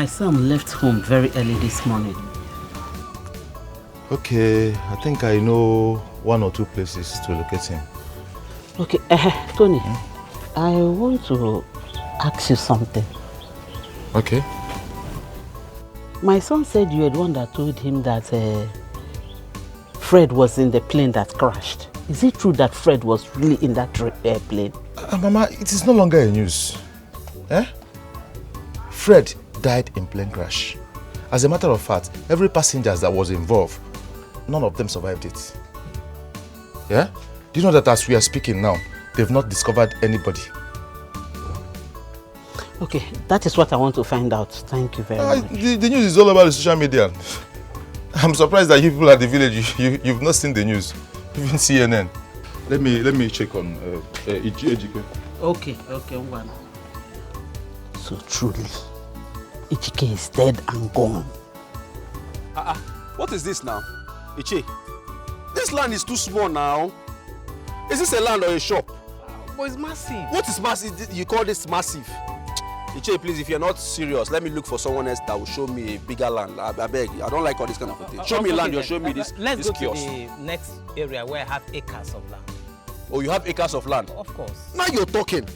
son left home very early this morning. Okay, I think I know one or two places to locate him. Okay, Tony, I want to ask you something. Okay. My son said you were the one that told him that Fred was in the plane that crashed. Is it true that Fred was really in that plane? Mama, it is no longer a news. Fred died in plane crash. As a matter of fact, every passenger that was involved, none of them survived it. Yeah? Do you know that as we are speaking now, they've not discovered anybody? Okay, that is what I want to find out. Thank you very much. The news is all about the social media. I'm surprised that you people at the village, you've not seen the news. Even CNN. Let me check on Ejike. Okay, one. So truly, Ejike is dead and gone. What is this now? Ichi, this land is too small now. Is this a land or a shop? But it's massive. What is massive? You call this massive? Ichi, please, if you're not serious, let me look for someone else that will show me a bigger land. I beg you. I don't like all this kind of thing. Show me land, you'll show me this kiosk. Let's go to the next area where I have acres of land. Oh, you have acres of land? Of course. Now you're talking.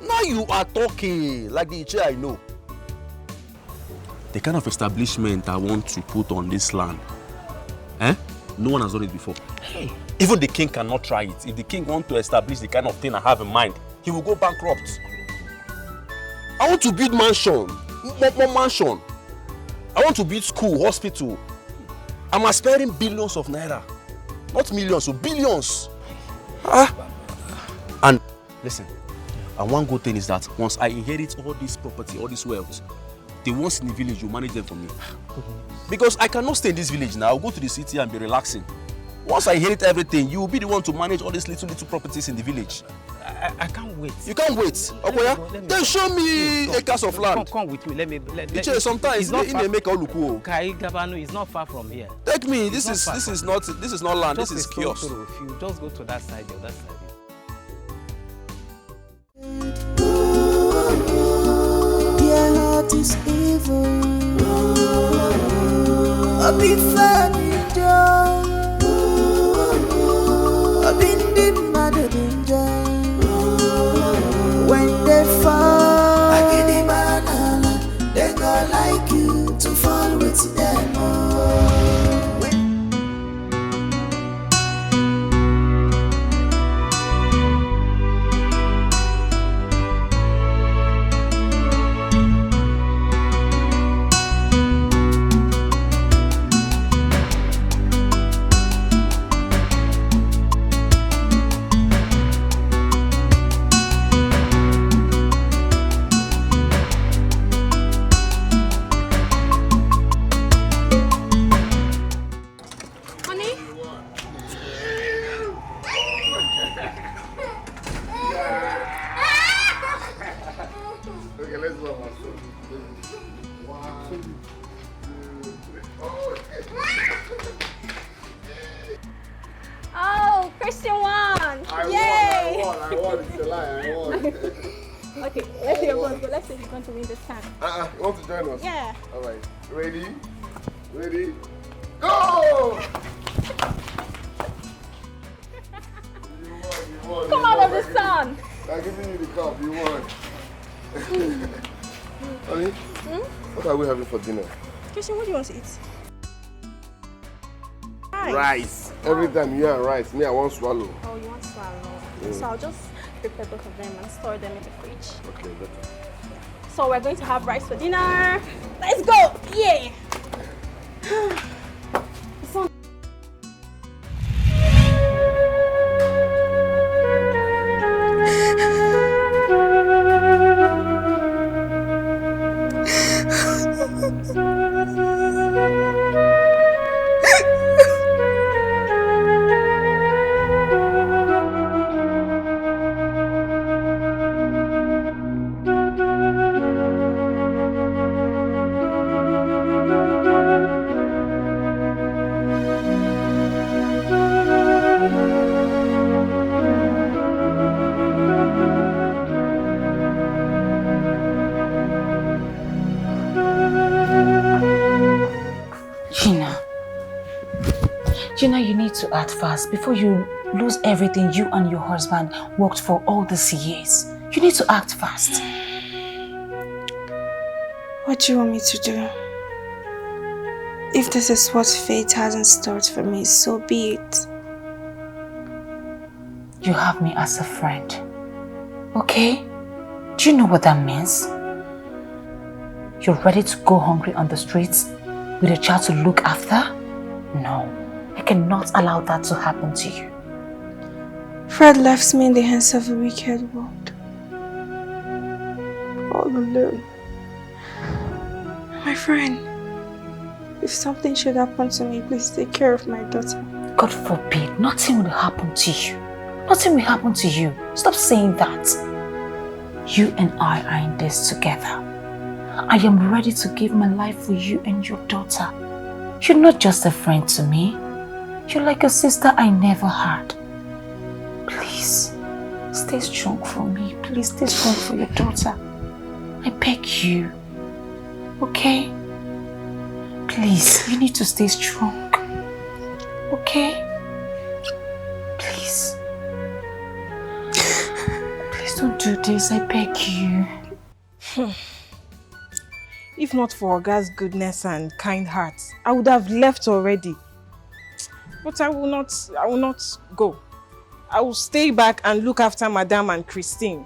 Now you are talking like the Ichi I know. The kind of establishment I want to put on this land, no one has done it before. Hey. Even the king cannot try it. If the king wants to establish the kind of thing I have in mind, he will go bankrupt. I want to build mansion, more mansion. I want to build school, hospital. I'm aspiring billions of naira, not millions, so billions. And listen, and one good thing is that once I inherit all this property, all this wealth, the ones in the village will manage them for me. Because I cannot stay in this village now. I'll go to the city and be relaxing. Once I inherit everything, you will be the one to manage all these little properties in the village. I can't wait. You can't wait. Okay, then show me acres of land. Come with me. Let me. Sometimes it make all look cool. Kai Gabano is not far from here. Take me. This is not land. This is kiosk. If you just go to that side, the other side. Their heart is evil. I've been funny, John. I've been mad at John. When they fall, I get the banana. They go like you to fall with them. Okay, let's see your boss, but let's see if he's going to win this time. You want to join us? Yeah. Alright. Ready? Go! You won. Come out of the sun. I'm giving you the cup. You won. Honey, what are we having for dinner? Christian, what do you want to eat? Rice. Every time you have rice, me I want swallow. Oh, you want swallow. So I'll just prepare both of them and store them in the fridge. Okay, better. So we're going to have rice for dinner. Let's go! Yeah! Gina, you need to act fast before you lose everything you and your husband worked for all these years. You need to act fast. What do you want me to do? If this is what fate has in store for me, so be it. You have me as a friend. Okay? Do you know what that means? You're ready to go hungry on the streets with a child to look after? No, I cannot allow that to happen to you. Fred left me in the hands of a wicked world. All alone. My friend, if something should happen to me, please take care of my daughter. God forbid, nothing will happen to you. Nothing will happen to you. Stop saying that. You and I are in this together. I am ready to give my life for you and your daughter. You're not just a friend to me. You're like a sister I never had. Please, stay strong for me. Please, stay strong for your daughter. I beg you. Okay? Please, you need to stay strong. Okay? Please. Please don't do this, I beg you. If not for Oga's goodness and kind heart, I would have left already. But I will not go. I will stay back and look after Madame and Christine.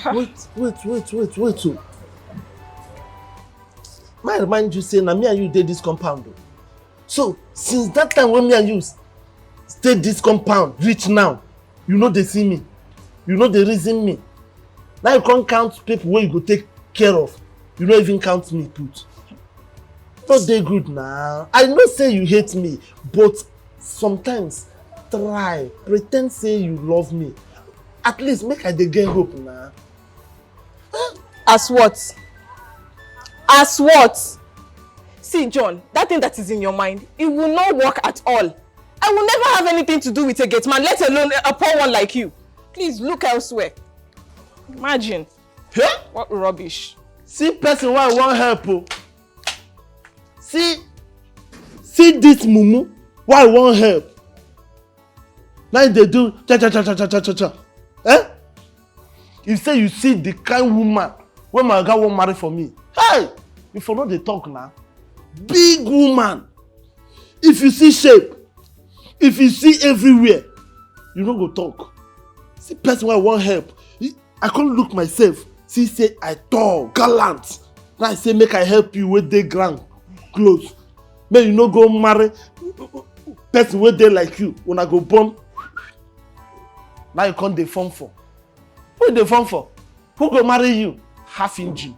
Wait. May I remind you, say, na me and you did this compound. So, since that time when me and you stayed this compound, reach now, you know they see me. You know they reason me. Now you can't count people where you go take care of. You don't even count me put. Not they good now. I know say you hate me, but sometimes try, pretend say you love me. At least make I dey get hope now. As what? As what? See, John, that thing that is in your mind, it will not work at all. I will never have anything to do with a gate man, let alone a poor one like you. Please look elsewhere. Imagine. Huh? What rubbish. See person why I want help. Oh. See this mumu why I want help. Now they do cha. Eh? You say you see the kind woman when my guy won't marry for me. Hey! If you know they talk now. Big woman. If you see shape, if you see everywhere, you don't go talk. See person why I want help. I can't look myself. See say I tall, gallant. Now I say make I help you with the ground close. May you no go marry person with they like you when I go born. Now you can't dey form for. Who dey form for? Who go marry you? Half engine.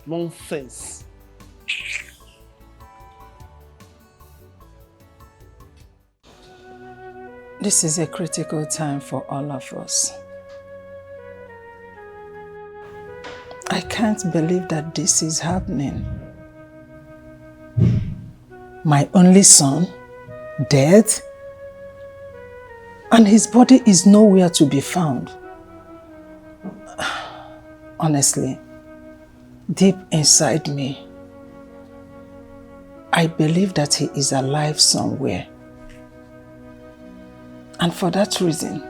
Nonsense. This is a critical time for all of us. I can't believe that this is happening. My only son, dead, and his body is nowhere to be found. Honestly, deep inside me, I believe that he is alive somewhere. And for that reason,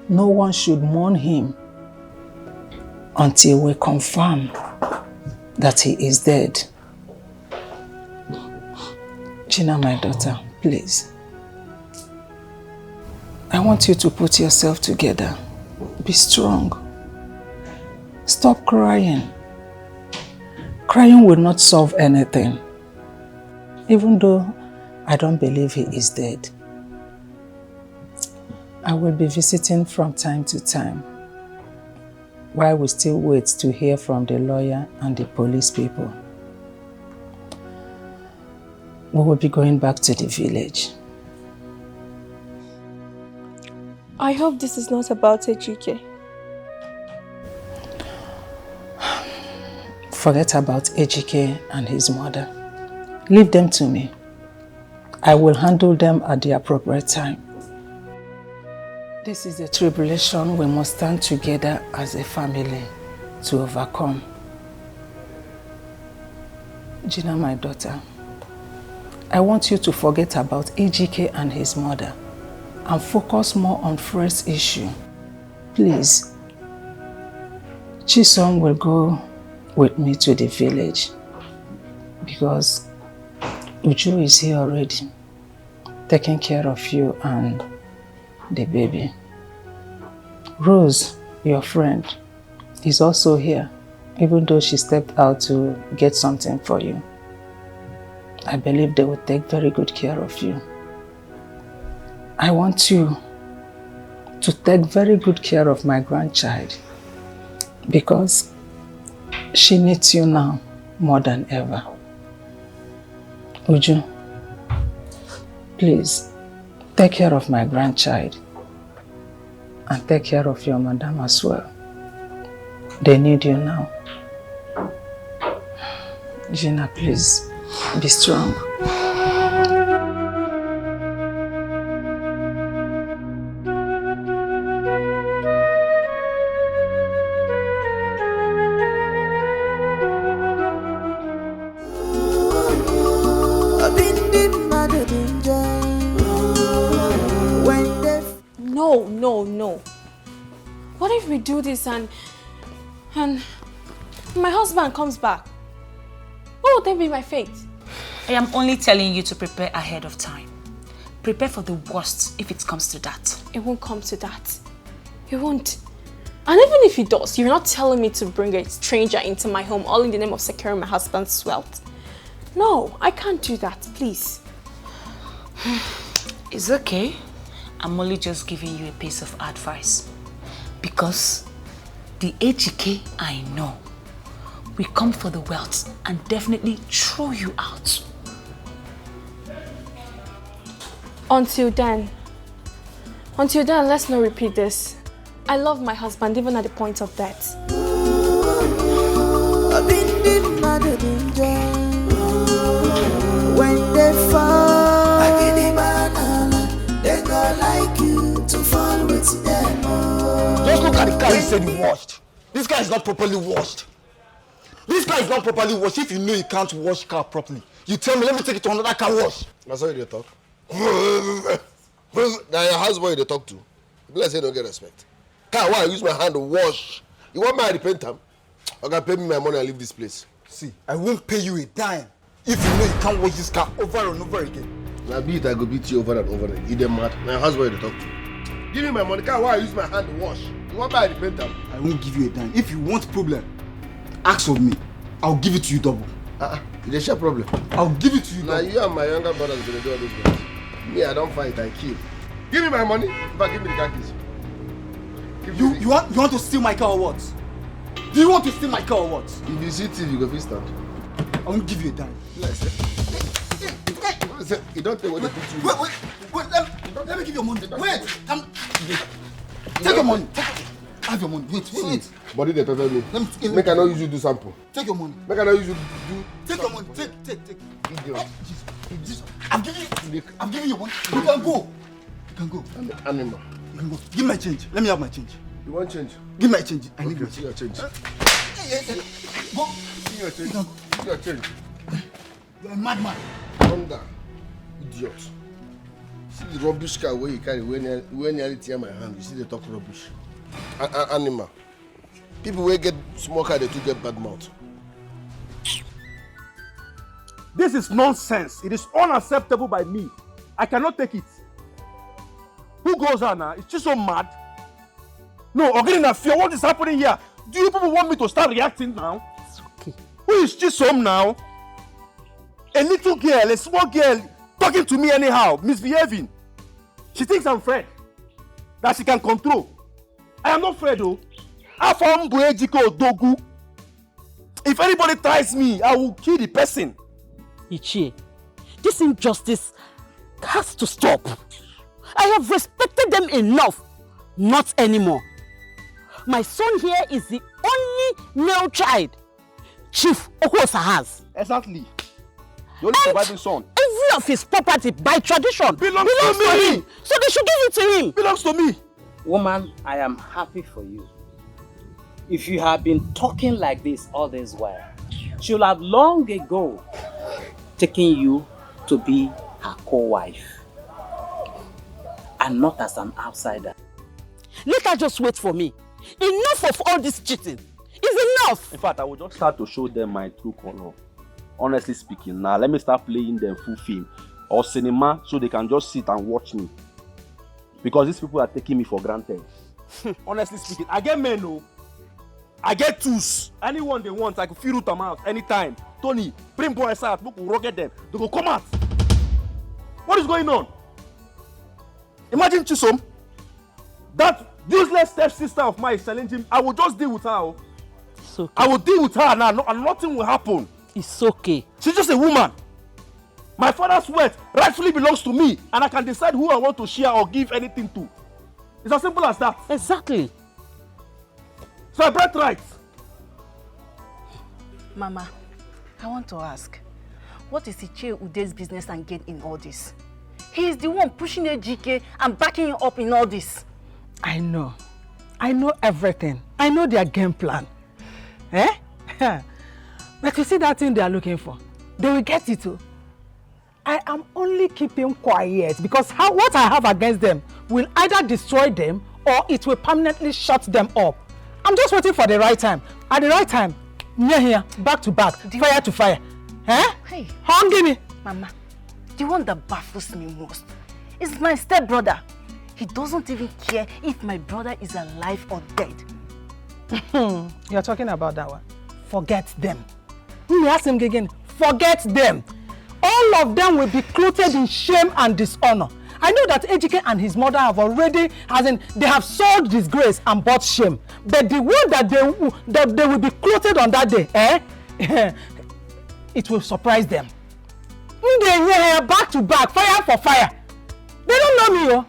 no one should mourn him until we confirm that he is dead. Gina, my daughter, please. I want you to put yourself together. Be strong. Stop crying. Crying will not solve anything. Even though I don't believe he is dead. I will be visiting from time to time, while we still wait to hear from the lawyer and the police people. We will be going back to the village. I hope this is not about Ejike. Forget about Ejike and his mother. Leave them to me. I will handle them at the appropriate time. This is a tribulation we must stand together as a family to overcome. Gina, my daughter, I want you to forget about Ejike and his mother and focus more on Fred's issue. Please. Chisom will go with me to the village because Uju is here already, taking care of you and the baby. Rose, your friend, is also here, even though she stepped out to get something for you. I believe they will take very good care of you. I want you to take very good care of my grandchild because she needs you now more than ever. Uju, please take care of my grandchild and take care of your madam as well. They need you now. Gina, please be strong. No. What if we do this and my husband comes back? What would then be my fate? I am only telling you to prepare ahead of time. Prepare for the worst if it comes to that. It won't come to that. It won't. And even if it does, you're not telling me to bring a stranger into my home all in the name of securing my husband's wealth. No, I can't do that, please. It's okay. I'm only just giving you a piece of advice. Because the Ejike I know will come for the wealth and definitely throw you out. Until then, let's not repeat this. I love my husband even at the point of death. When they fall, they go like you to fall with them. Just look at the car you said you washed. This car is not properly washed. This car is not properly washed. If you know you can't wash car properly, you tell me, let me take it to another car wash. That's how you talk. Now your houseboy they talk to. Let's say don't get respect. Car, why I use my hand to wash? You want my repent time? Okay, pay me my money and leave this place. See, I won't pay you a dime if you know you can't wash this car over and over again. Now beat I go beat you over and over again. You them mad. My houseboy they talk to. Give me my money. Car, why I use my hand to wash? You want my repent time? I won't give you a dime. If you want problem, ask of me. I'll give it to you double. It's a problem. I'll give it to you double. Now you and my younger brother is gonna do all those things. Me, I don't fight, I kill. Give me my money, but give me the car keys. You want to steal my car or what? Do you want to steal my car or what? If you see TV, you go fist stand. I won't give you a dime. You don't take what they do to you. Wait, let me give you money. Wait, come. Take your money. I have your money. Wait. Body they pepper me. Make I not use you do sample. Take your money. Make I not use you do. Take your money. Take. Idiot. I'm giving you money. You can go. Animal. You can go. Give my change. Let me have my change. You want change? Give my change. I need your change. Go. See your change. See your change. You're a madman. Thunder. Idiot. See the rubbish car where you carry when nearly tear my hand. You see they talk rubbish. Animal. People who get small car, they too get bad mouth. This is nonsense. It is unacceptable by me. I cannot take it. Who goes on now? It's just so mad. No, Ogina fear. What is happening here? Do you people want me to start reacting now? It's okay. Who is Chisom now? A little girl, a small girl, talking to me anyhow, misbehaving. She thinks I'm Fred. That she can control. I am not Fred though. If anybody tries me, I will kill the person. Ichie, this injustice has to stop. I have respected them enough. Not anymore. My son here is the only male child Chief Okosa has. Exactly. The only surviving son. Every of his property, by tradition, belongs to him. So they should give it to him. Belongs to me. Woman, I am happy for you. If you have been talking like this all this while, she would have long ago taken you to be her co-wife and not as an outsider. Let her just wait for me. Enough of all this cheating. It's enough. In fact, I will just start to show them my true color. Honestly speaking, now let me start playing them full film or cinema so they can just sit and watch me. Because these people are taking me for granted. Honestly speaking, I get men, no. I get tools. Anyone they want, I can feel root them out anytime. Tony, bring boys out, look, we'll rocket them. They will come out. What is going on? Imagine Chisom. That useless stepsister of mine is challenging him. I will just deal with her. It's okay. I will deal with her now, and nothing will happen. It's okay. She's just a woman. My father's wealth rightfully belongs to me, and I can decide who I want to share or give anything to. It's as simple as that. Exactly. So I brought right. Mama, I want to ask, what is Ichie Ude's business and gain in all this? He is the one pushing Dikeh and backing him up in all this. I know. I know everything. I know their game plan. Eh? But you see that thing they are looking for? They will get it too. I am only keeping quiet because what I have against them will either destroy them or it will permanently shut them up. I'm just waiting for the right time. At the right time, here, back to back, fire to fire. Eh? Hey. Hungry me. Mama, the one that baffles me most is my stepbrother. He doesn't even care if my brother is alive or dead. You're talking about that one. Forget them. Let me ask him again. Forget them. All of them will be clothed in shame and dishonor. I know that Dikeh and his mother have already, they have sold disgrace and bought shame. But the one that they will be clothed on that day, it will surprise them. Back to back, fire for fire. They don't know me, oh.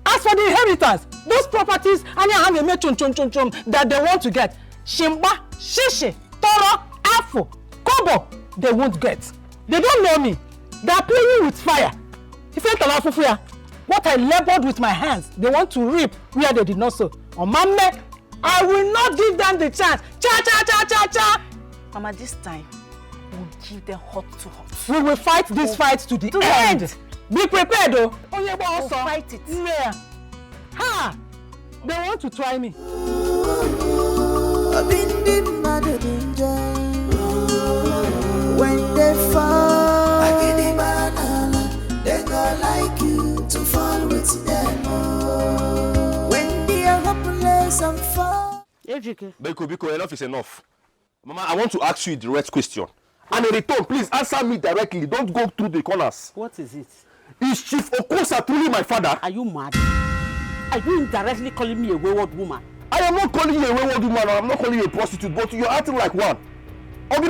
As for the inheritance, those properties that they want to get, Shimba, Shishi, Toro, Afo, Kobo, they won't get. They don't know me. They are playing with fire. What I labored with my hands, they want to reap where they did not sow. Oh, Mama, I will not give them the chance. Cha. Mama, this time, we'll give them hot to hot. We will fight this fight to the end. Be prepared, though. We'll fight it. Yeah. Ha! They want to try me. When they fall, I get the banana. They go like you to fall with them. When they are hopeless and fall. Biko, enough is enough. Mama, I want to ask you a direct question. And in return, please answer me directly. Don't go through the corners. What is it? Is Chief Okosa truly my father? Are you mad? Are you indirectly calling me a wayward woman? I am not calling you a wayward woman, or I'm not calling you a prostitute, but you're acting like one. What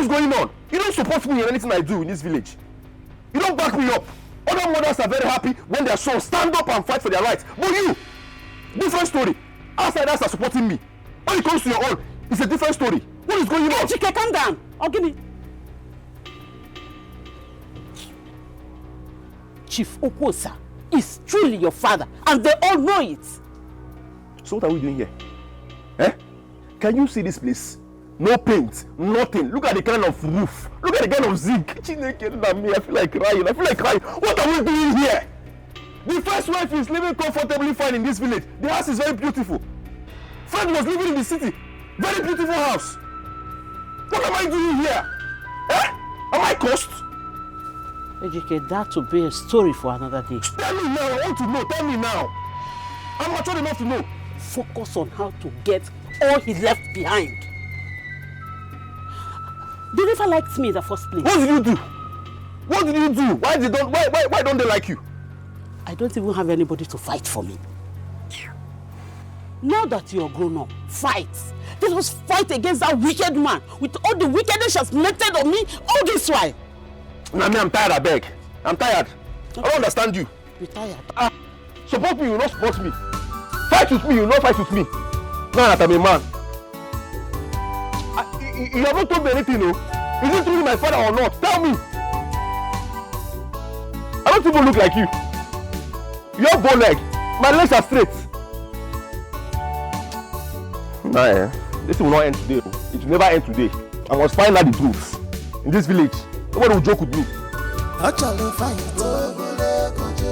is going on? You don't support me in anything I do in this village. You don't back me up. Other mothers are very happy when their sons stand up and fight for their rights. But you, different story. Outsiders are supporting me. When it comes to your own, it's a different story. What is going on? Dikeh, calm down. Ogini. Chief Okosa is truly your father, and they all know it. So what are we doing here? Eh? Can you see this place? No paint, nothing. Look at the kind of roof. Look at the kind of zinc. I feel like crying. What are we doing here? The first wife is living comfortably fine in this village. The house is very beautiful. Fred was living in the city. Very beautiful house. What am I doing here? Eh? Am I cursed? Dikeh, that will be a story for another day. Tell me now. I want to know. Tell me now. I'm mature enough to know. Focus on how to get all he left behind. They never liked me in the first place. What did you do? What did you do? Why don't they like you? I don't even have anybody to fight for me. Now that you're grown up, fight. Let us fight against that wicked man with all the wickedness has meted on me all this while. I'm tired, I beg. I'm tired. Okay. I don't understand you. You're tired. Support me, you will not support me. Fight with me, you will not fight with me. Now that I'm a man. You have not told me anything, no? Is it truly my father or not? Tell me. I don't even look like you. You have bow leg. My legs are straight. Nah, this will not end today. It will never end today. I must find out the truth. In this village, nobody will joke with me. Ocholo fight.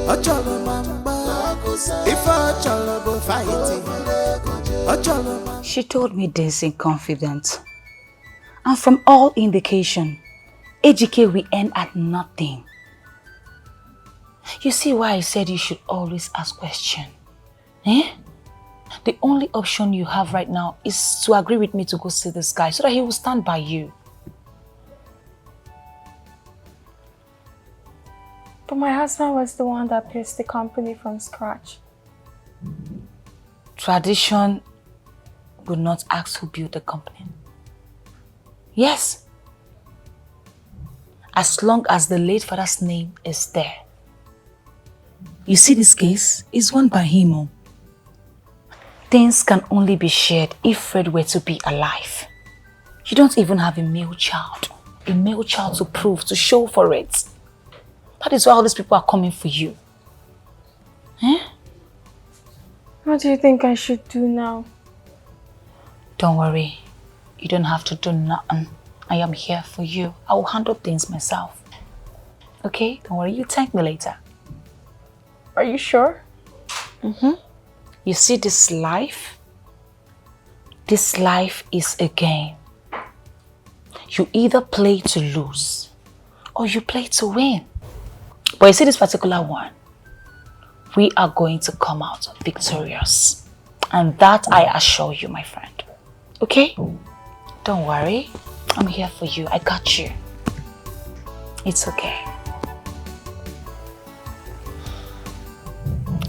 Ocholo mamba. If Ocholo go fighting. Ocholo mamba. She told me this in confidence. And from all indication, Ejike will end at nothing. You see why I said you should always ask questions. Eh? The only option you have right now is to agree with me to go see this guy so that he will stand by you. But my husband was the one that built the company from scratch. Tradition would not ask who built the company. Yes. As long as the late father's name is there. You see, this case is won by him. Things can only be shared if Fred were to be alive. You don't even have a male child. A male child to prove, to show for it. That is why all these people are coming for you. Eh? What do you think I should do now? Don't worry. You don't have to do nothing. I am here for you. I will handle things myself. Okay? Don't worry. You thank me later. Are you sure? You see this life? This life is a game. You either play to lose or you play to win. But you see this particular one, we are going to come out victorious. And that I assure you, my friend. Okay? Don't worry. I'm here for you. I got you. It's okay.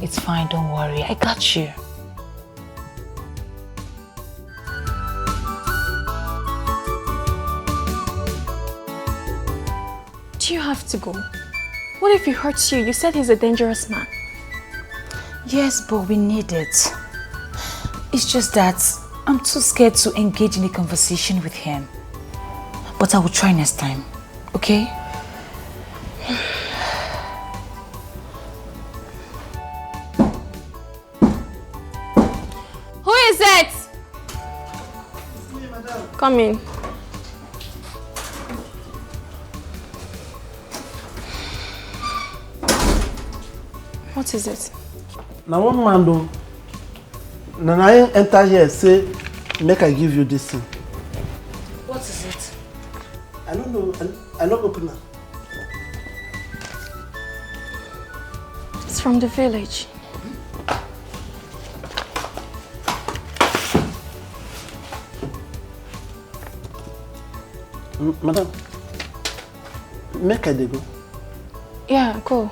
It's fine, don't worry. I got you. Do you have to go? What if he hurts you? You said he's a dangerous man. Yes, but we need it. It's just that I'm too scared to engage in a conversation with him. But I will try next time, okay? Who is it? It's me, madam. Come in. What is it? Now one man though, now I enter here say, make I give you this thing. What is it? I don't know, I not open it. It's from the village. Madam, make I dey go. Yeah, go.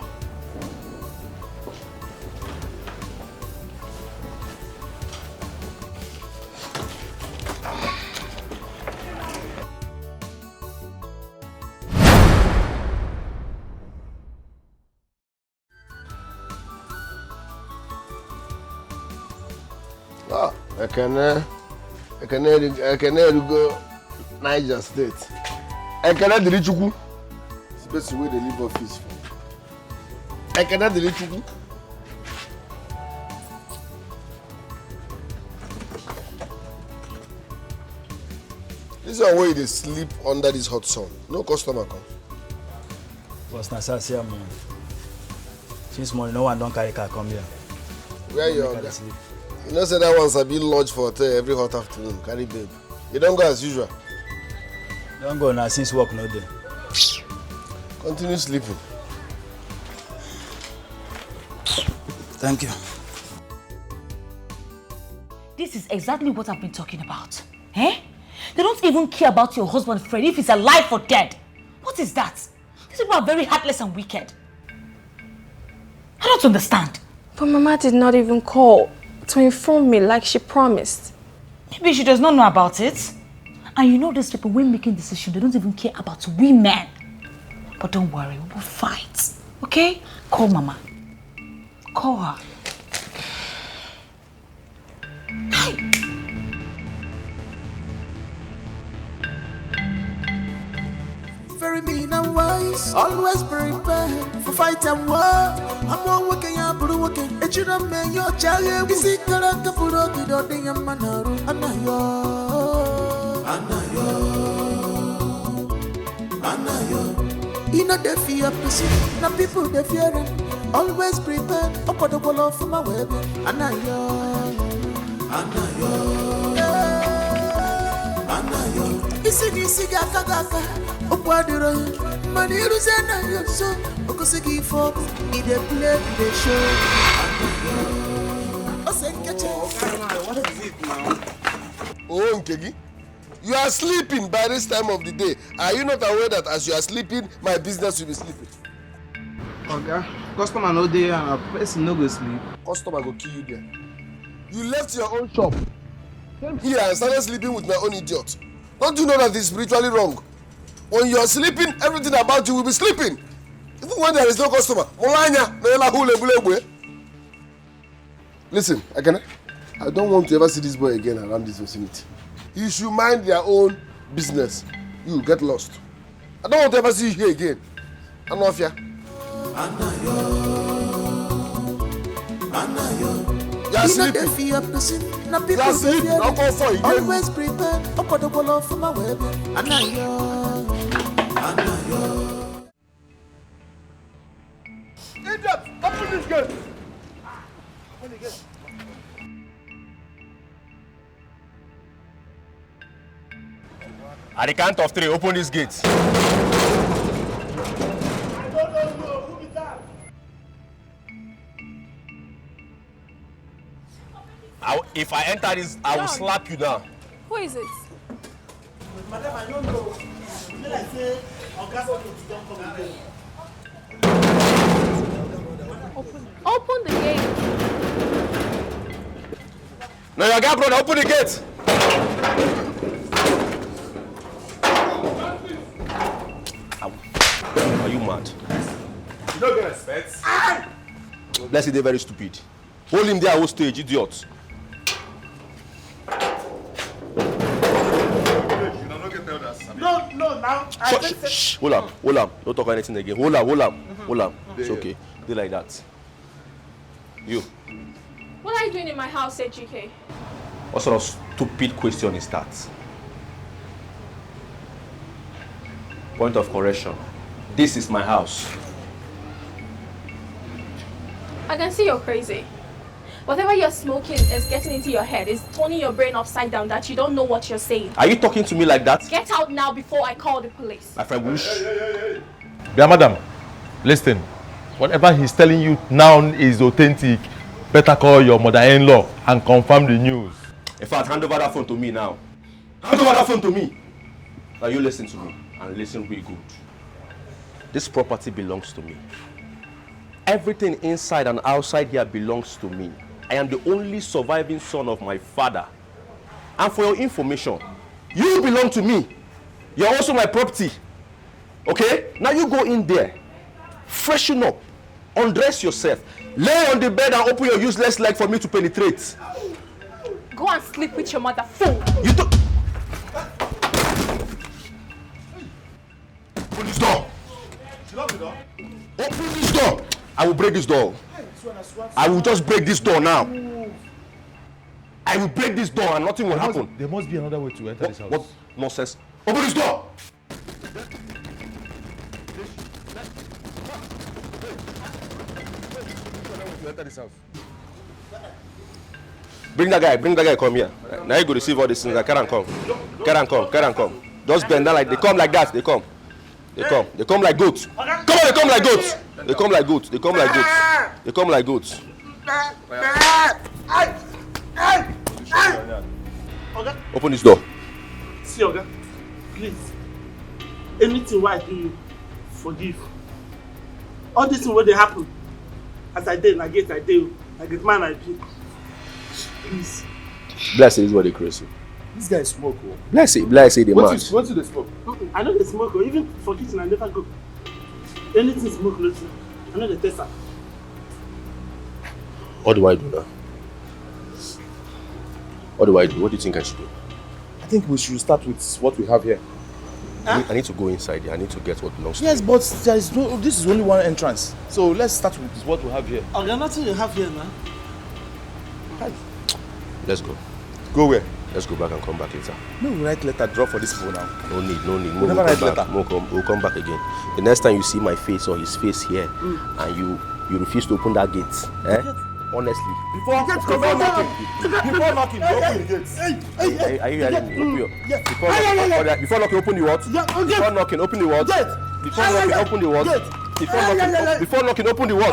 I can go Niger State. I cannot delete you. It's the way they leave office for. I cannot delete you. This is a way they sleep under this hot sun. No customer come. Was Nasasia man. Since morning, no one don't carry car come here. Where you are? You know, say that one's a bit lodge for hotel every hot afternoon. Carry babe. You don't go as usual. Don't go now since work no day. Continue sleeping. Thank you. This is exactly what I've been talking about. Eh? They don't even care about your husband Fred if he's alive or dead. What is that? These people are very heartless and wicked. I don't understand. But Mama did not even call to inform me like she promised. Maybe she does not know about it. And you know these people, when making decisions, they don't even care about women. But don't worry, we will fight. Okay? Call Mama. Call her. Hi. Very mean and wise, always prepared for fight and war. I'm one working, I'm working. It should have been your child. Is it correct to put out the dotting and manaru? Anayo, Anayo, Anayo. In a know they fear person. Now people they fear him. Always prepare. Up on the wall of my web. Anayo. Isi gaka. Upwadiro. Maniru zena yo so. Okosiki folk. Ide play the show. What is it now? Oh, Nkegi. You are sleeping by this time of the day. Are you not aware that as you are sleeping, my business will be sleeping? Okay. Customer no dey and a person no go sleep. Customer go kill you there. You left your own shop. Came here and started sleeping with my own idiot. Don't you know that it's spiritually wrong? When you are sleeping, everything about you will be sleeping. Even when there is no customer. Listen, I don't want to ever see this boy again around this vicinity. He should mind their own business. You get lost. I don't want to ever see you here again. I'm off here. You are sleeping. You are sleeping. I'll go for you. Always prepare. Up on the wall of my web. Idiot! Open this gate! Open the gate. At the count of 3, open this gate. If I enter this, I will slap you down. Who is it? Madam, I don't know. When I say, don't come again. Open the gate. No, your guy, brother, open the gate. Are you mad? You don't get respect. Bless you, they're very stupid. Hold him there, whole stage, idiot. No, now. Shh, hold up. Don't talk anything again. Hold up. It's okay. They like that. You. What are you doing in my house, Dikeh? What sort of stupid question is that? Point of correction. This is my house. I can see you're crazy. Whatever you're smoking is getting into your head. It's turning your brain upside down that you don't know what you're saying. Are you talking to me like that? Get out now before I call the police. My friend Bush. Yeah, madam. Listen. Whatever he's telling you now is authentic. Better call your mother-in-law and confirm the news. In fact, hand over that phone to me now. Hand over that phone to me. Now you listen to me and listen really good. This property belongs to me. Everything inside and outside here belongs to me. I am the only surviving son of my father. And for your information, you belong to me. You're also my property. Okay? Now you go in there, freshen up, undress yourself, lay on the bed and open your useless leg for me to penetrate. Go and sleep with your mother, fool. You don't... Open this door. Open this door. I will break this door. I will just break this door now. I will break this door and nothing will happen. There must be another way to enter this house. What nonsense? Open this door! Bring that guy, come here. Now you go receive all these things. Carry and come. Just bend down like they come like that. They come like goats. Come on, they come like goats. Open this door. See, Oga, please. Anything I do you, forgive. All this thing where they happen, as I did, I get man I do. Please. Bless it is what they crazy. This guy smoke. Bless it, the man. What do they smoke? I know they smoke, even for kitchen I never go. Anything smoke, I know the tester. What do I do now? What do I do? What do you think I should do? I think we should start with what we have here. Huh? I need to go inside here. I need to get what belongs to me. Yes, but there is no, this is only one entrance. So let's start with what we have here. Oh, there's nothing you have here now. Let's go. Go where? Let's go back and come back later. No, write letter, drop for this phone now. No need. We'll never write letter. We'll come back again. The next time you see my face or his face here, and you refuse to open that gate, honestly. Before knocking, open the gates. Are you hearing me? Before knocking, open the what? Before knocking, open the what? Before knocking, open the what? Before knocking, open the what?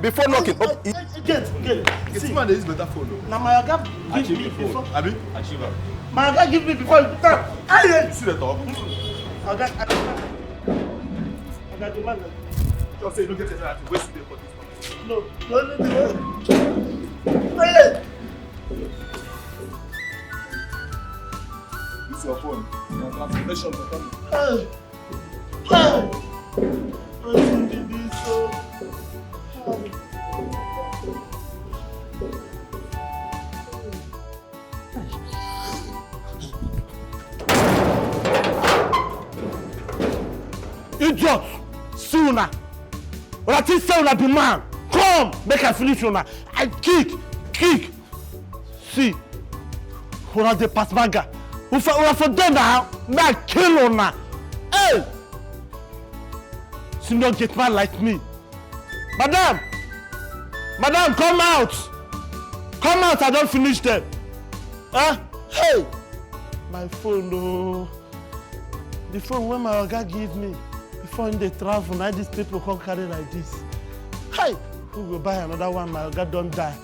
Before knocking, open. Gate. This man is better phone. Now my Oga give me before. Abi, achiever. My Oga give me before. See the talk. Oga, the man. Just say no get it. Waste today for this. No. This is your phone. Your transportation for coming. Idiot! Sooner! But I think say una be man. Come, make I finish una. I kick. See, una dey pass manga. Una for them now, may I kill una. Hey! See no get man like me. Madam, come out. Come out, I don't finish them. Huh? Hey! My phone, no. The phone when my Oga give me. Before they travel, now these people come carry like this. Hey! Who will buy another one? My Oga don't die.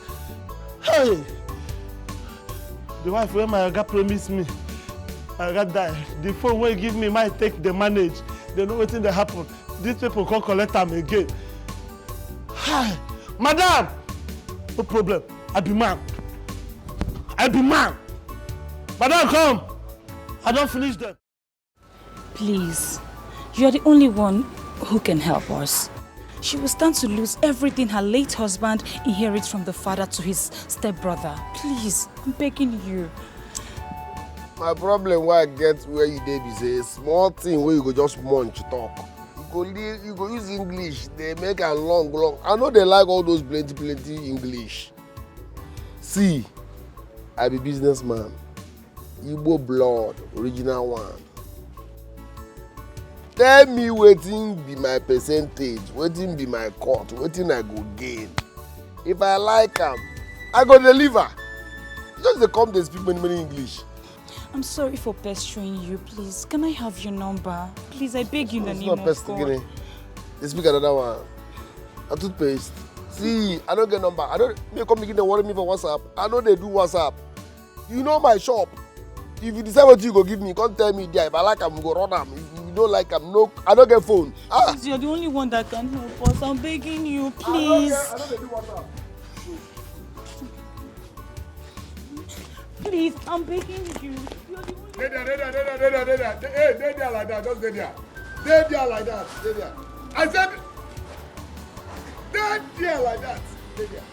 Hey! The wife when my Oga promised me, my Oga die. The phone when give me might take the manage. They know what thing they happen. These people come collect them again. Hey! Madam! No problem. I be man. Madam, come! I don't finish them. Please, you are the only one who can help us. She will stand to lose everything her late husband inherits from the father to his stepbrother. Please, I'm begging you. My problem why I get where you dey be say small thing where you go just munch talk. You go use English, they make a long. I know they like all those plenty English. See, I be businessman. Igbo blood, original one. Tell me wetin be my percentage, wetin be my cut, wetin I go gain. If I like am, I go deliver. Just dey come dey speak many English. I'm sorry for pestering you, please. Can I have your number? Please, I beg you in the name of God. It's not pestering. They speak another one. A toothpaste. See, I don't get number. They come begin to worry me for WhatsApp. I know they do WhatsApp. You know my shop. If you decide what you go give me, come tell me there. If I like am, go run am. If you don't like am, no, I don't get phone. Please, you're the only one that can help us. I'm begging you, please. I know they do WhatsApp. Please, I'm begging you. Stay there. Hey, stay there like that. Just stay there. Stay there like that. Stay there. I said, stay there like that. Stay there.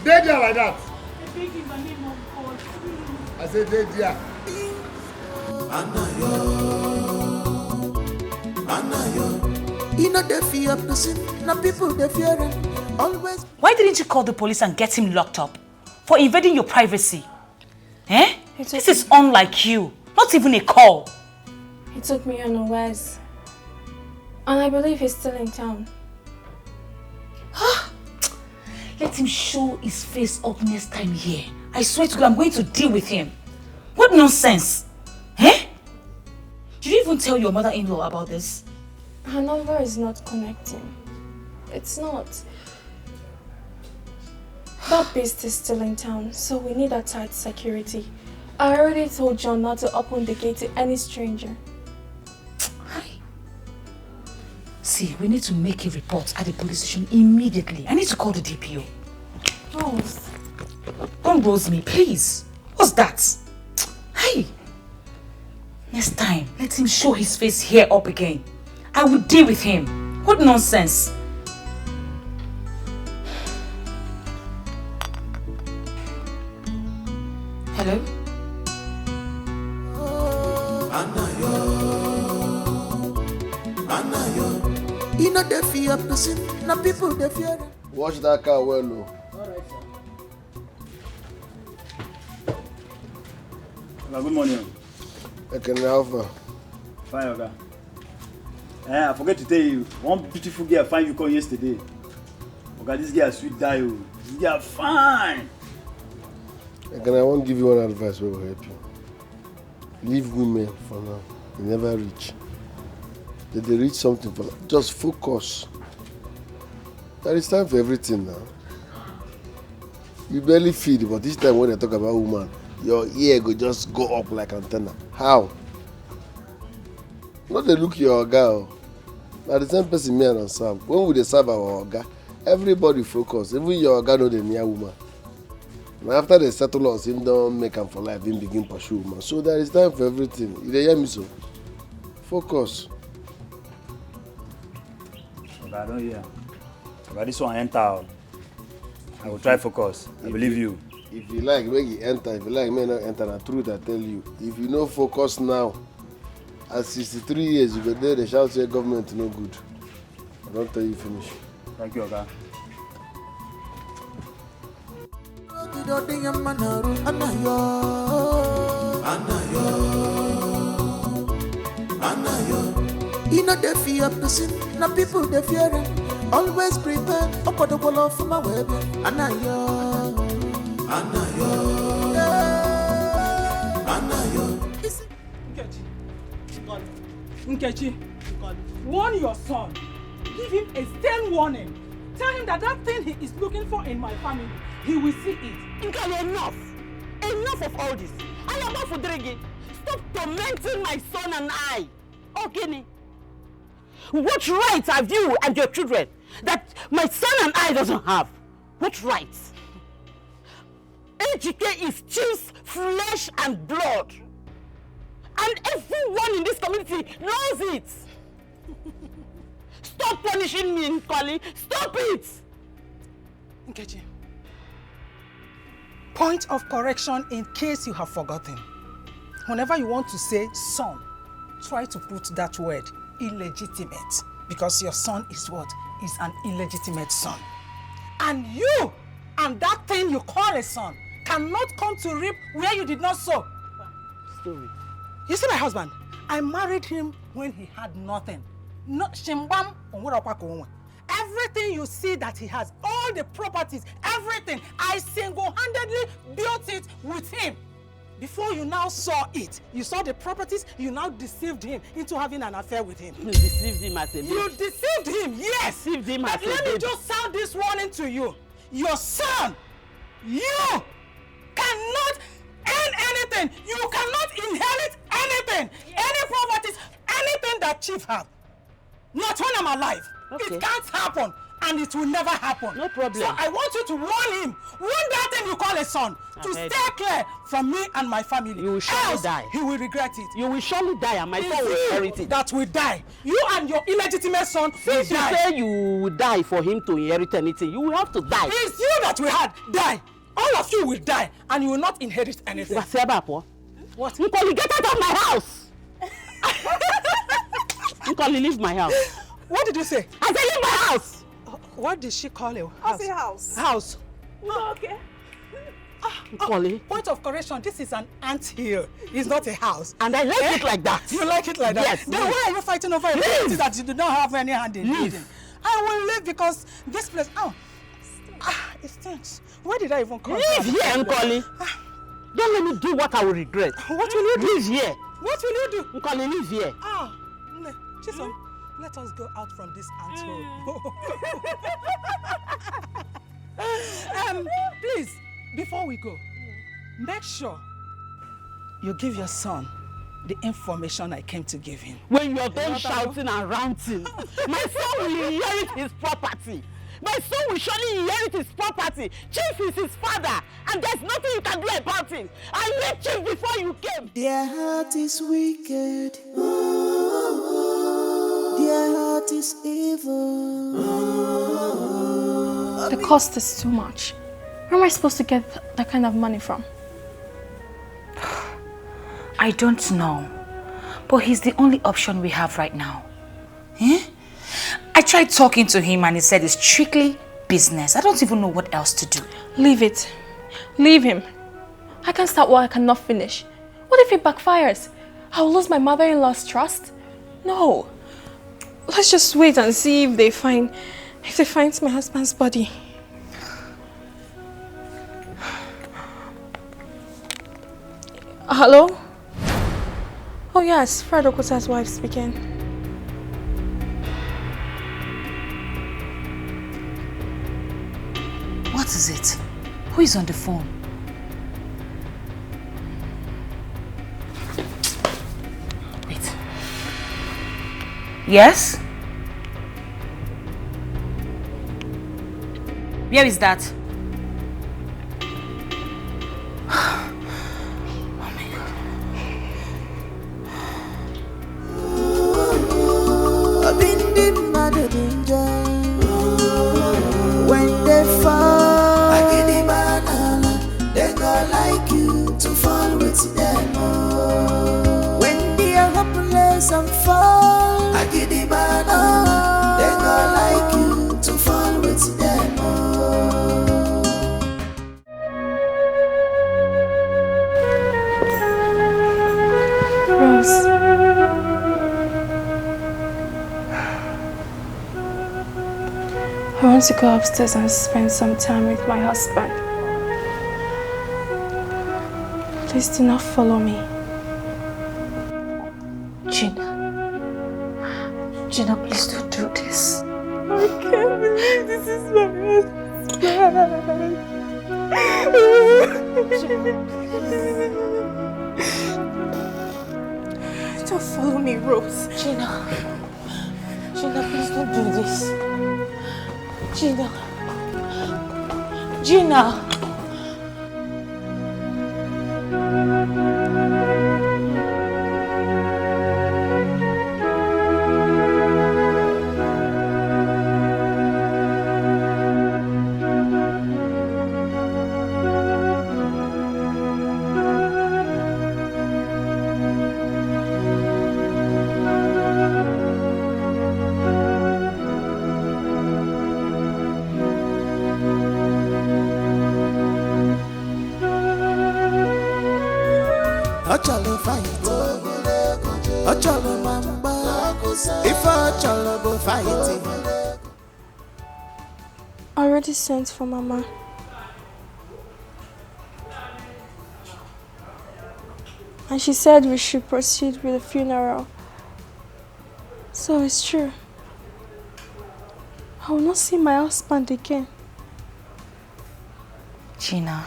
Stay there like that. I beg you in the name of God, please. I said, stay there. Anayo. You know they fear person. Now people they fear him. Always. Why didn't you call the police and get him locked up? For invading your privacy? Eh? This is unlike you. Not even a call. He took me unawares. And I believe he's still in town. Let him show his face up next time here. I swear to God, I'm going to deal with him. What nonsense? Eh? Did you even tell your mother-in-law about this? Her number is not connecting. It's not. That beast is still in town, so we need a tight security. I already told John not to open the gate to any stranger. See, we need to make a report at the police station immediately. I need to call the DPO. Rose. Don't rose me, please. What's that? Hey! Next time, let him show his face here up again. I will deal with him. What nonsense. Hello? Anayo. You know they fear person. Now people they fear him. Watch that car well, no. Alright, sir. Good morning. Okay, Alpha. Fine, Oga. I forgot to tell you, one beautiful girl find you call yesterday. Oga, this girl sweet die. This girl fine. Okay, I want to give you one advice that will help you. Leave women for now. They never reach. If they reach something for life, just focus. There is time for everything now. You barely feed, but this time when they talk about woman, your ear go just go up like antenna. How? Not they look your oga. Now the same person me and serve. When we dey serve our oga, everybody focus. Even your oga know the near woman. And after they settle us, him don't make am for life, him begin pursue woman. So there is time for everything. You dey hear me so? Focus. Oga, I don't hear. Oga, this one enter. I will try focus. I believe you. If you like, make you enter. If you like, may not enter. The truth, I tell you. If you no focus now, at 63 years, you go there, they shout say government no good. I don't tell you finish. Thank you, Oga. You know they fear person, now people they fear him. Always prepare, up at the wall of my web. Anayo. Nkechi, warn your son. Give him a stern warning. Tell him that thing he is looking for in my family, he will see it. Nkali, enough. Enough of all this. I am not for drinking. Stop tormenting my son and I. Okay. What rights have you and your children that my son and I doesn't have? What rights? Dikeh is Chief's flesh and blood. And everyone in this community knows it. Stop punishing me, Nkali. Stop it. Nkechi, point of correction in case you have forgotten. Whenever you want to say son, try to put that word illegitimate, because your son is what? Is an illegitimate son. And you and that thing you call a son cannot come to reap where you did not sow. Story. You see my husband? I married him when he had nothing. Not shimbam. Everything you see that he has, all the properties, everything, I single-handedly built it with him. Before you now saw it, you saw the properties, you now deceived him into having an affair with him. You deceived him as a baby. You deceived him, yes. Deceived him as a baby. But let me just sound this warning to you. Your son, you cannot earn anything. You cannot inherit anything. Any properties, anything that Chief have. Not when I'm alive. Okay. It can't happen. And it will never happen. No problem. So I want you to warn him. Warn that thing you call a son. To stay clear from me and my family. You will surely die. He will regret it. You will surely die and my son will inherit it. That will die. You and your illegitimate son will die. Since you say you will die for him to inherit anything, you will have to die. It's you that will die. All of you will die and you will not inherit anything. What? Nkoli, get out of my house! Nkoli, leave my house. What did you say? I said leave my house! What did she call you? I say house. House. No, okay. Point of correction, this is an ant hill. It's not a house. And I like it like that. You like it like that? Yes. Then why are you fighting over a property that you do not have any hand in building? I will leave because this place, it stinks. Why did I even come? Leave here, Nkoli. Don't let me do what I will regret. What will you do? Leave here. What will you do? Nkoli, leave here. Chisom, let us go out from this ant hole. Please, before we go, make sure you give your son the information I came to give him. When you're done shouting and ranting, my son will inherit his property. My son will surely inherit his property. Chief is his father, and there's nothing you can do about it. I met Chief before you came. Their heart is wicked. Their heart is evil. The cost is too much. Where am I supposed to get that kind of money from? I don't know, but he's the only option we have right now. I tried talking to him and he said it's strictly business. I don't even know what else to do. Leave it. Leave him. I can start what I cannot finish. What if if it backfires? I'll lose my mother-in-law's trust? No. Let's just wait and see if they find my husband's body. Hello? Oh yes, Fred Okota's wife speaking. What is it? Who is on the phone? Wait. Yes? Where is that? When they fall, I get the banana. They go like you to fall with them. When they are hopeless and fall, I get the banana. They go like you to fall with them. Rose. I want to go upstairs and spend some time with my husband. Please do not follow me. Gina, please don't do this. I can't believe this is my husband. Don't follow me, Rose. Gina, please don't do this. Gina. Ochalo fight, Ochalo mamba. If Ochalo go fight, I already sent for Mama. And she said we should proceed with the funeral. So it's true. I will not see my husband again. Gina,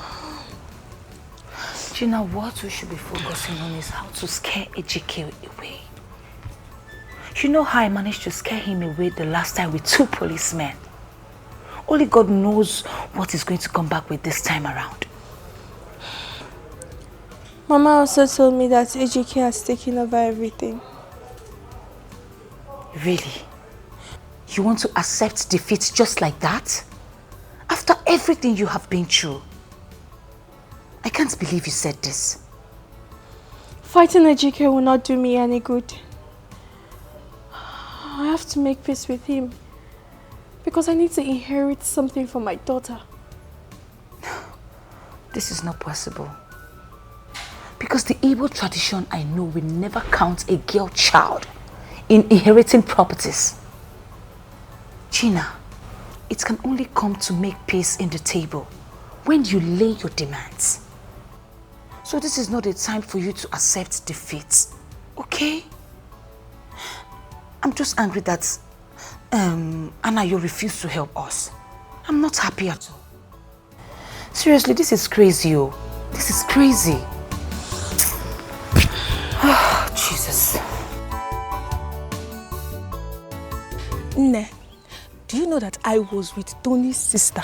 what we should be focusing on is how to scare Ejike away. You know how I managed to scare him away the last time with 2 policemen. Only God knows what is going to come back with this time around. Mama also told me that Ejike has taken over everything. Really? You want to accept defeat just like that? After everything you have been through? I can't believe you said this. Fighting Ejike will not do me any good. I have to make peace with him because I need to inherit something for my daughter. This is not possible. Because the Igbo tradition I know will never count a girl child in inheriting properties. Gina, it can only come to make peace in the table when you lay your demands. So this is not a time for you to accept defeat, okay? I'm just angry that Anayo refused to help us. I'm not happy at all. Seriously, this is crazy, oh. This is crazy. Oh, Jesus. Nne, do you know that I was with Tony's sister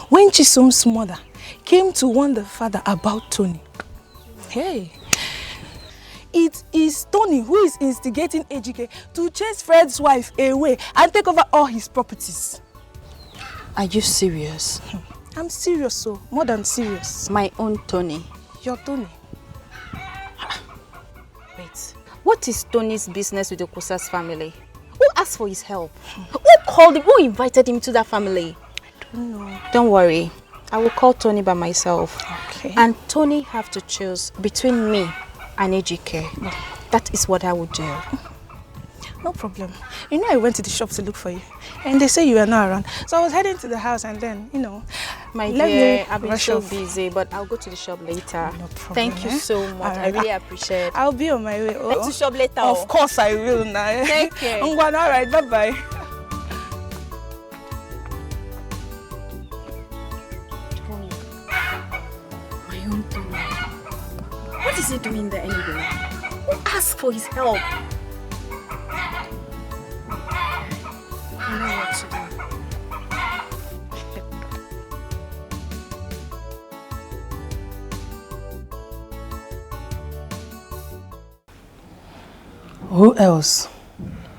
when Chisom's mother came to warn the father about Tony? Hey, it is Tony who is instigating Ejike to chase Fred's wife away and take over all his properties. Are you serious? I'm serious, so more than serious. My own Tony. Your Tony. Wait, what is Tony's business with the Kusas family? Who asked for his help? Who called him? Who invited him to that family? I don't know. Don't worry. I will call Tony by myself. Okay. And Tony have to choose between me I need Dikeh. That is what I would do. No problem. You know I went to the shop to look for you. And they say you were not around. So I was heading to the house and then, you know. My dear, I've been so busy, but I'll go to the shop later. No problem. Thank you so much. I really appreciate it. I'll be on my way. Go to shop later. Of course I will now. Take care. I'm going, all right, bye-bye. My own Tony. What is he doing there anyway? Who asked for his help? I know what to do. Who else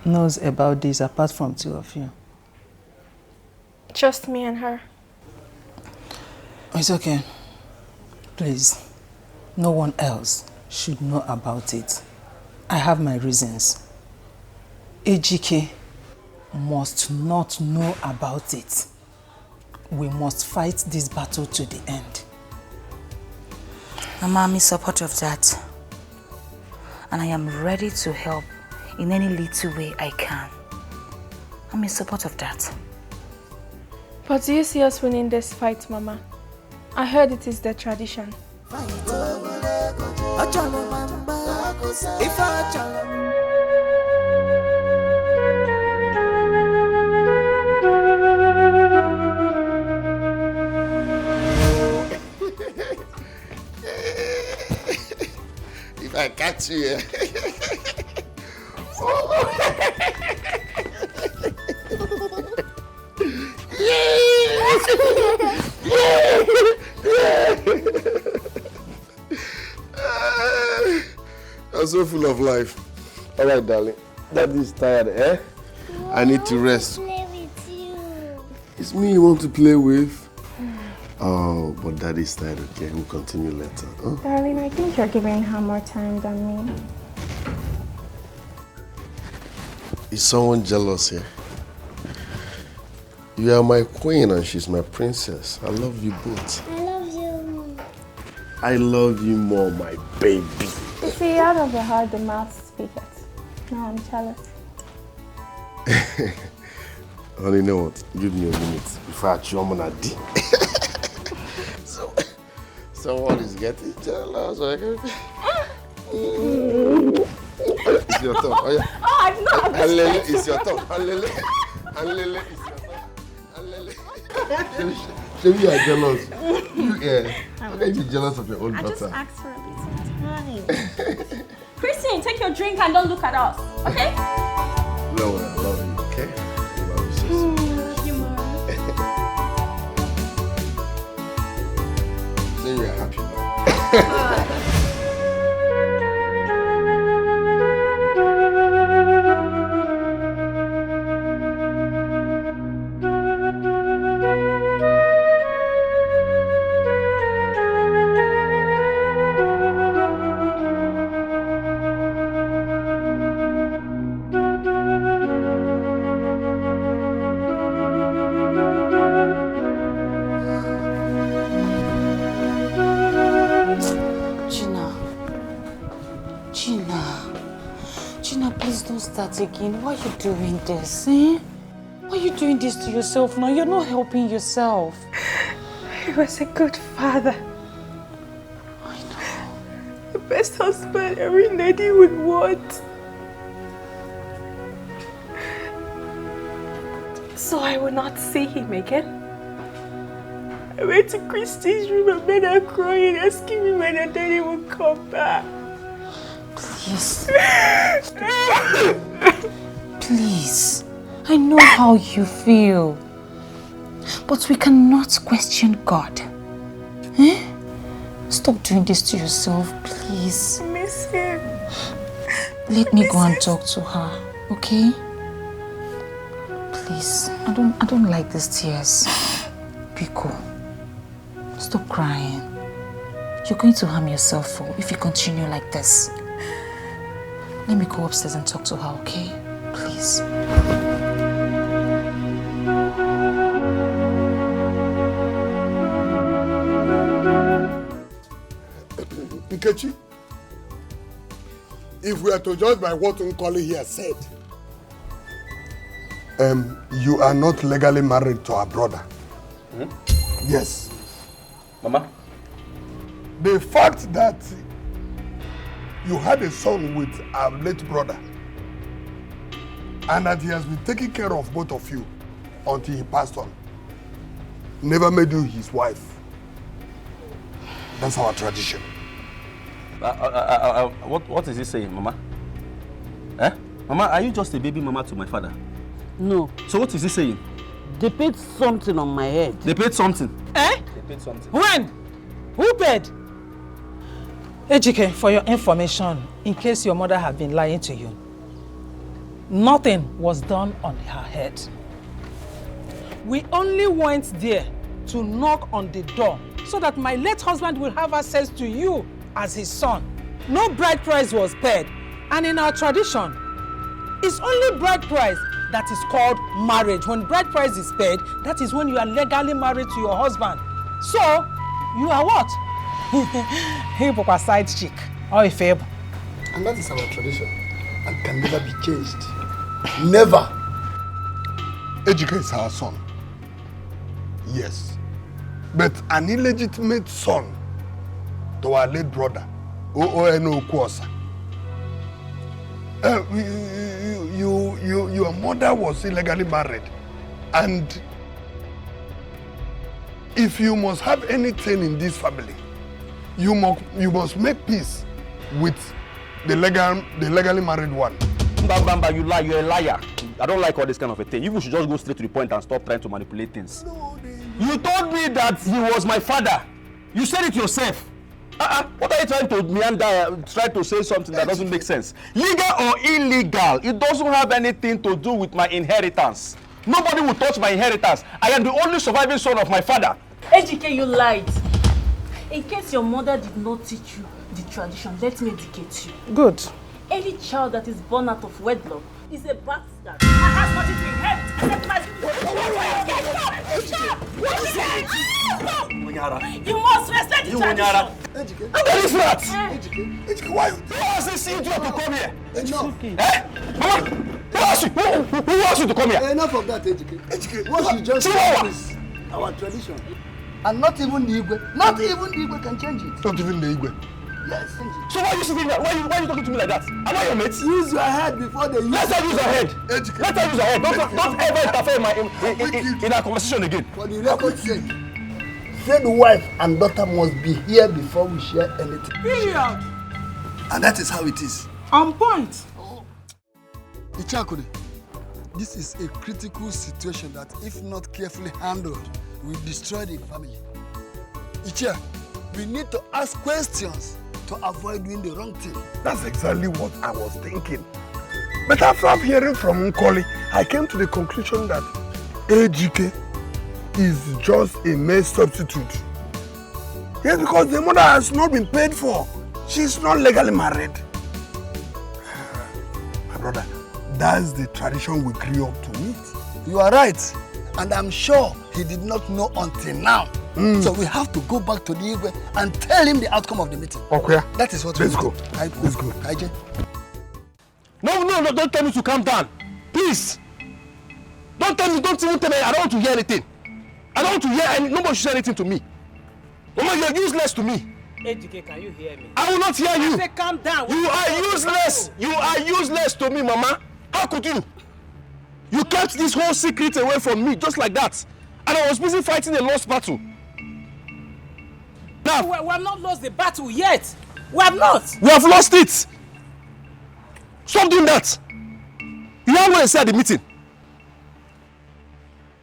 knows about this apart from two of you? Just me and her. It's okay. Please, no one else should know about it. I have my reasons. Ejike must not know about it. We must fight this battle to the end. Mama, I'm in support of that. And I am ready to help in any little way I can. I'm in support of that. But do you see us winning this fight, Mama? I heard it is the tradition. If I catch you, I'm so full of life. All right, darling. Daddy's tired, eh? I need to rest. Play with you. It's me you want to play with? Oh, but Daddy's tired, okay? We'll continue later. Huh? Darling, I think you're giving her more time than me. Is someone jealous here? You are my queen and she's my princess. I love you both. I love you. I love you more, my baby. You see, out of the heart, the mouth speaketh. Now I'm jealous. Honey, you know what? Give me a minute before I chew on a D. Someone is getting jealous. It's your turn. Oh, yeah. Oh, I'm not. Alele, it's your turn. Alele, Alele, it's your turn. Alele. Show me you are jealous. How can you be jealous of your own daughter? I just asked for a bit of time. Christine, take your drink and don't look at us, okay? No, I love you, okay? I love you so much. You more. Say you're happy now. Start again. Why are you doing this? Eh? Why are you doing this to yourself now? You're not helping yourself. He was a good father. I know. The best husband every lady would want. So I will not see him again. I went to Christy's room and made her crying, asking me when her daddy would come back. Please. Please. I know how you feel. But we cannot question God. Eh? Stop doing this to yourself, please. I miss him. Let me go and talk to her, okay? Please. I don't like these tears. Biko, stop crying. You're going to harm yourself if you continue like this. Let me go upstairs and talk to her, okay? Please. Nkechi, if we are to judge by what Nkoli here said, you are not legally married to our brother. Hmm? Yes. Mama? The fact that you had a son with our late brother and that he has been taking care of both of you until he passed on never made you his wife. That's our tradition. What is he saying, Mama? Eh? Mama, are you just a baby mama to my father? No. So what is he saying? They paid something on my head. They paid something? Eh? They paid something. When? Who paid? Ejike, for your information, in case your mother had been lying to you, nothing was done on her head. We only went there to knock on the door so that my late husband will have access to you as his son. No bride price was paid. And in our tradition, it's only bride price that is called marriage. When bride price is paid, that is when you are legally married to your husband. So, you are what? A side chick or a fable. And that is our tradition and can never be changed. Never. Ejike is our son. Yes. But an illegitimate son to our late brother, O.O.N.O. Kwosa. Your mother was illegally married. And if you must have anything in this family, you must make peace with the legally married one. Bamba, you lie, you're a liar. I don't like all this kind of a thing. You should just go straight to the point and stop trying to manipulate things. No, you told me that he was my father. You said it yourself. What are you trying to meander, try to say something that doesn't make sense? Legal or illegal, it doesn't have anything to do with my inheritance. Nobody will touch my inheritance. I am the only surviving son of my father. Ejike, you lied. In case your mother did not teach you the tradition, let me educate you. Good. Any child that is born out of wedlock is a bastard. And has nothing to inherit. You must respect the tradition. Look at this rat! Ejike, why? Who asked this idiot to come here? Enough. Eh? Mama, who asked you to come here? Enough of that, Ejike. Ejike, what you just said is our tradition. And not even the Igwe can change it. Not even the Igwe? Yes. So why are you sitting there? Why are you talking to me like that? Am I your mate? Use your head before they use. Let her use her head. Let her use her head. Don't ever interfere in our conversation again. For the record's sake, say the wife and daughter must be here before we share anything. Period. And that is how it is. On point. Ichakure, this is a critical situation that, if not carefully handled, will destroy the family. Ichia, we need to ask questions to avoid doing the wrong thing. That's exactly what I was thinking. But after hearing from Nkoli, I came to the conclusion that Ejike is just a mere substitute. Yes, because the mother has not been paid for. She's not legally married. My brother, that's the tradition we grew up to meet. You are right. And I'm sure he did not know until now. So we have to go back to the Igwe and tell him the outcome of the meeting. Okay. That is what Let's we go. Let's go. Kaije. No, don't tell me to calm down. Please. Don't even tell me. I don't want to hear anything. I don't want to hear nobody should say anything to me. Mama, you're useless to me. Ejike, can you hear me? I will not hear you. I say calm down. You are useless. You are useless to me, Mama. How could you? You kept this whole secret away from me just like that. And I was busy fighting a lost battle. Now, we have not lost the battle yet. We have not. We have lost it. Stop doing that. You have what I said at the meeting.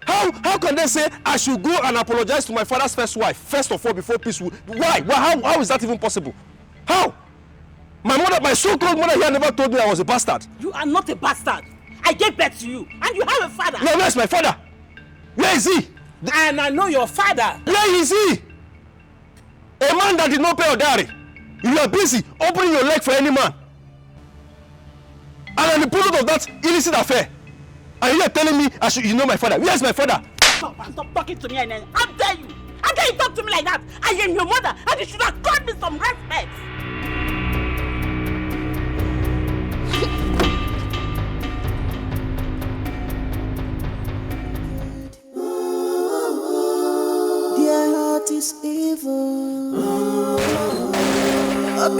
How can they say I should go and apologize to my father's first wife, first of all, before peace? Why? How is that even possible? How? My mother, my so-called mother here never told me I was a bastard. You are not a bastard. I gave birth to you, and you have a father. No, where's my father? Where is he? And I know your father. Where is he? A man that did not pay your dowry. You are busy opening your leg for any man. And I'm the product of that illicit affair. And you are telling me you know my father. Where's my father? Stop talking to me, and how dare you? How dare you talk to me like that? I am your mother, and you should have got me some respect.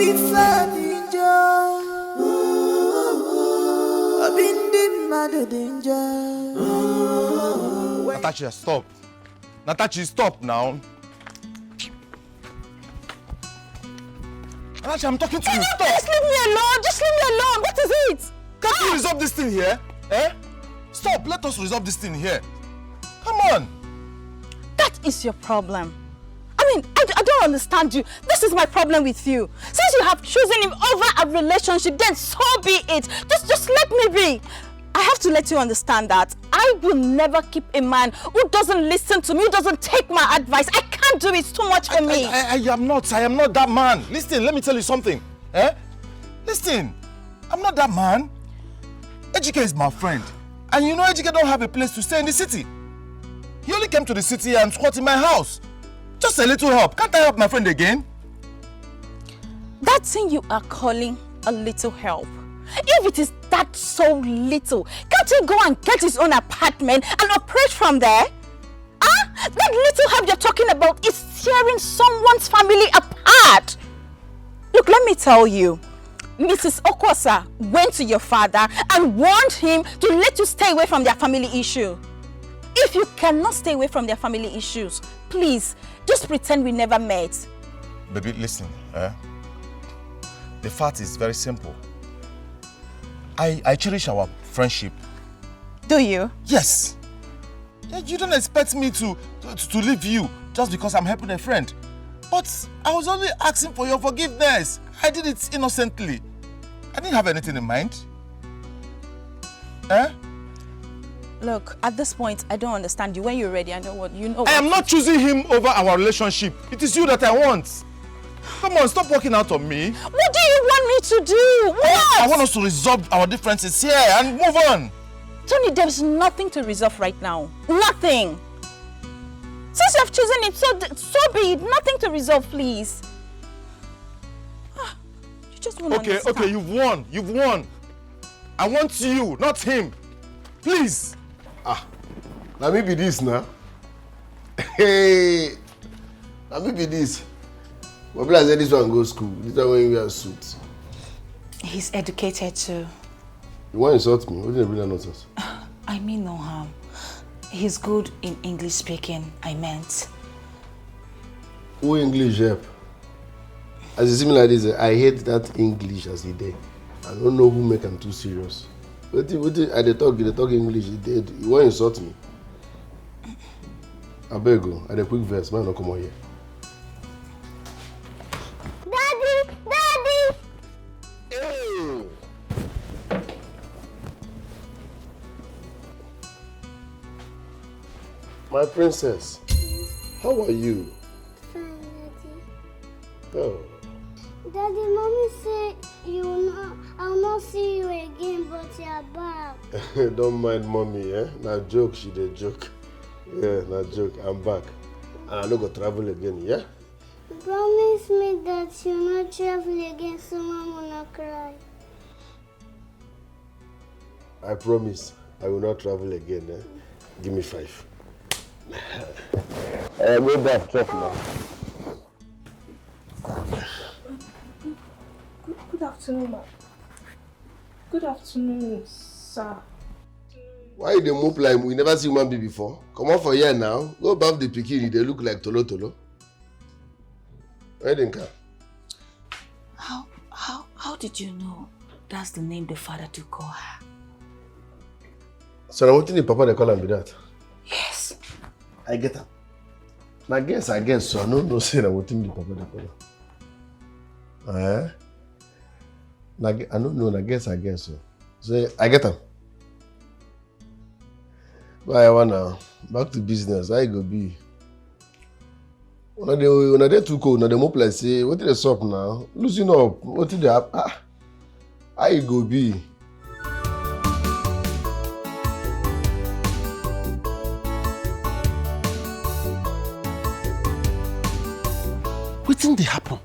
Wil Fel Inluv. Natasha, stop. Natasha, stop now. Natasha, I'm talking to you. Stop. Just leave me alone. Just leave me alone. What is it? Can't you resolve this thing here? Eh? Stop. Let us resolve this thing here. Come on. That is your problem. I mean, I don't understand you. This is my problem with you. Since you have chosen him over a relationship, then so be it. Just let me be. I have to let you understand that I will never keep a man who doesn't listen to me, who doesn't take my advice. I can't do it. It's too much for me. I am not that man. Listen, let me tell you something. Eh? Listen, I'm not that man. Dikeh is my friend. And you know Dikeh don't have a place to stay in the city. He only came to the city and squatted in my house. Just a little help. Can't I help my friend again? That thing you are calling a little help, if it is that so little, can't he go and get his own apartment and operate from there? Huh? That little help you're talking about is tearing someone's family apart. Look, let me tell you. Mrs. Okosa went to your father and warned him to let you stay away from their family issue. If you cannot stay away from their family issues, please, just pretend we never met. Baby, listen. The fact is very simple. I cherish our friendship. Do you? Yes. You don't expect me to leave you just because I'm helping a friend. But I was only asking for your forgiveness. I did it innocently. I didn't have anything in mind. Look, at this point, I don't understand you. When you're ready, I know what you know. I am not choosing him over our relationship. It is you that I want. Come on, stop working out on me. What do you want me to do? What? I want us to resolve our differences here and move on. Tony, there's nothing to resolve right now. Nothing. Since you have chosen it, so be it. Nothing to resolve, please. You just won't understand. Okay, you've won. You've won. I want you, not him. Please. Let me be this now. Hey, let me be this. But I said this one go school. This one when you wear a suit. He's educated too. You want to insult me? What did you bring that nonsense? I mean no harm. He's good in English speaking, I meant. Who English help? As you see me like this, I hate that English as he did. I don't know who make him too serious. What I they talk English, he did. You want to insult me? I beg you, I dey quick verse, man, no come on here. Daddy! Hey. My princess, how are you? Fine, Daddy. Oh. Daddy, Mommy said I'll not see you again, but you're back. Don't mind Mommy, eh? Now joke, she dey joke. Yeah, now joke, I'm back. And I no go travel again, yeah? Promise me that you'll not travel again so Mom will not cry. I promise I will not travel again, eh? Give me 5. Go back, chop now. Good afternoon, ma'am. Good afternoon, sir. Why you dey move like we never see human being before? Come on for here now. Go back the pikin, they look like tolo tolo. Where they come? How did you know that's the name the father to call her? So now what the papa they call him be that? Yes. I get her. Now guess again, so I no say that what the papa they call her. I don't know, I guess so. So I get her. Bye, now. Back to business. How you go be? When they too cold, now they move like say, what is the up now? Loosen up. What is the app? How you go be? Wetin dey happen?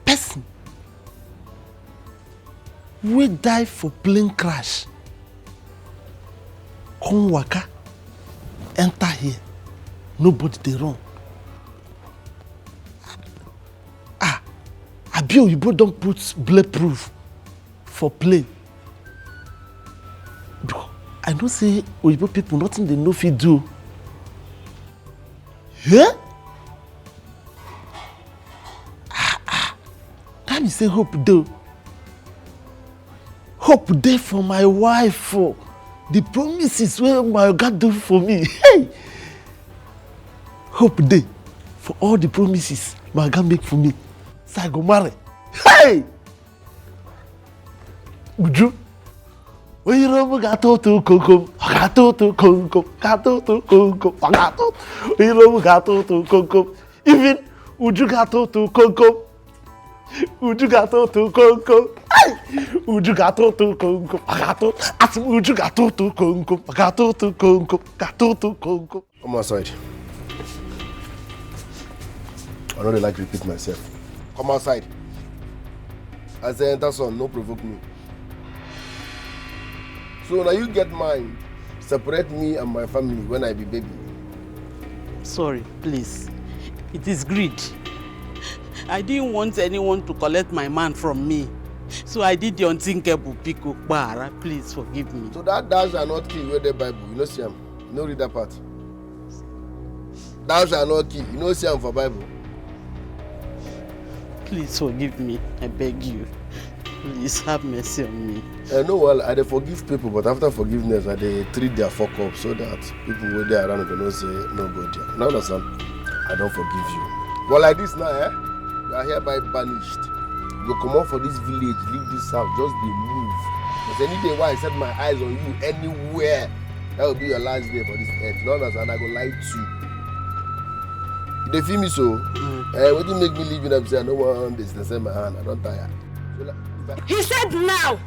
Person wey die for plane crash come waka enter here nobody dey run. Abi Oyibo don put bulletproof for plane. I know say Oyibo people nothing they no fit do. Yeah? That mean say hope do. Hope dey for my wife for the promises wey my God do for me. Hey! Hope dey for all the promises my God make for me. So I go marry. Hey! Uju. Oyiromu gato to koko, gato to koko, gato to koko, gato. Oyiromu gato to koko. Even Uju gato to koko. Uju gato to koko. Uju gato to koko, gato. As Uju gato to koko, gato to koko, gato to koko. Come outside. I don't like to repeat myself. Come outside. I say enter son, no provoke me. So now you get mine. Separate me and my family when I be baby. Sorry, please. It is greed. I didn't want anyone to collect my man from me. So I did the unthinkable, Pico Bara. Please forgive me. So that thou shalt not kill, you read the Bible. You know see him. You know read that part. Thou shalt not kill. You know see him for Bible. Please forgive me. I beg you. Please have mercy on me. No, well, I dey forgive people, but after forgiveness, I dey treat their fuck up so that people wey dey around can not say no go there. Now understand? I don't forgive you. But like this now, you are hereby banished. You go come out for this village, leave this house, just dey move. Because any day while I set my eyes on you anywhere, that will be your last day for this earth. Now understand? I go lie to you. You dey feel me so? What do you make me leave you and say I no want this? They say my hand, I don't tire. He said now.